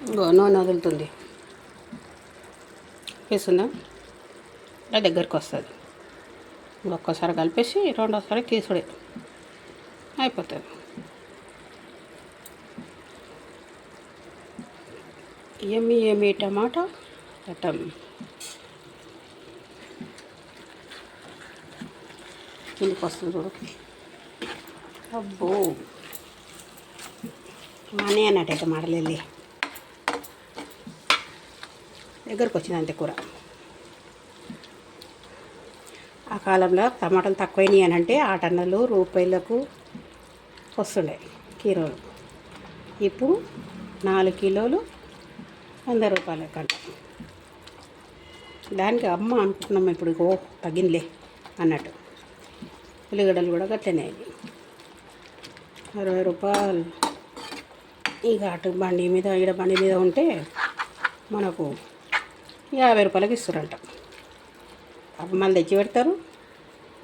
ఇంకో నూనె వదులుతుంది. వేస్తుందా ఇలా దగ్గరికి వస్తుంది. ఇంకొకసారి కలిపేసి రెండోసారి తీసుడే అయిపోతుంది. ఎమ్మి టమాటా రసం కిందికి వస్తుంది చూడు. అబ్బో మనీ అన్నట్టయితే మాటలెళ్ళి దగ్గరకు వచ్చింది అంతే కూర. ఆ కాలంలో టమాటాలు తక్కువైనాయి అని అంటే ఆ టన్నులు రూపాయలకు వస్తుండే కిలోలు. ఇప్పుడు 4 కిలోలు 100 రూపాయల కంట. దానికి అమ్మ అనుకుంటున్నాం ఇప్పుడు తగ్గిందిలే అన్నట్టు. ఉల్లిగడ్డలు కూడా గట్లనే 60 రూపాయలు. ఇక అటు బండి మీద ఈడ బండి మీద ఉంటే మనకు 50 రూపాయలకి ఇస్తారంట. అప్పుడు మళ్ళీ తెచ్చి పెడతారు,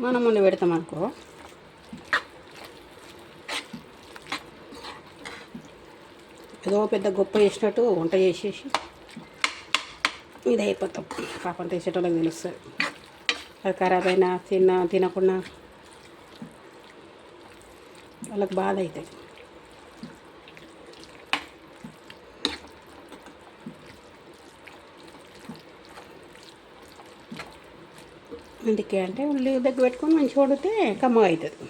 మనం ముందు పెడతాం అనుకో. ఏదో పెద్ద గొప్ప చేసినట్టు వంట చేసేసి ఇది అయిపోతాం. పాపం తెచ్చేటోళ్ళకి తెలుస్తుంది. అది ఖరాబ్ అయినా తినకుండా వాళ్ళకి బాధ అవుతాయి. అందుకే అంటే ఉల్లి దగ్గర పెట్టుకొని మంచిగా వండితే కమ్మగా అవుతుంది.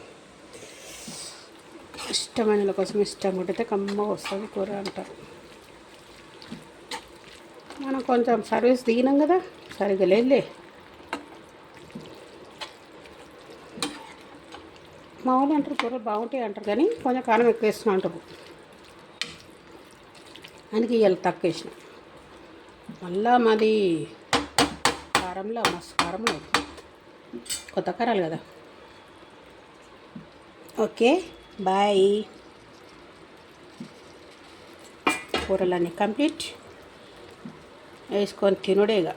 ఇష్టమైన వాళ్ళ కోసం ఇష్టం వండితే కమ్మగా వస్తుంది కూర అంటారు. మనం కొంచెం సర్వీస్ దిగినాం కదా, సరిగ్గా లేదులే. మా వాళ్ళు అంటారు కూరలు బాగుంటాయి అంటారు, కానీ కొంచెం కారం ఎక్కువ వేస్తున్నా అంటారు. అందుకే ఇవాళ తక్కువ వేసిన. మళ్ళా మాది కారంలో మస్తు కారం కొత్త కారాలు కదా. Okay bye. కూరలన్నీ కంప్లీట్. వేసుకొని తినుడేగా.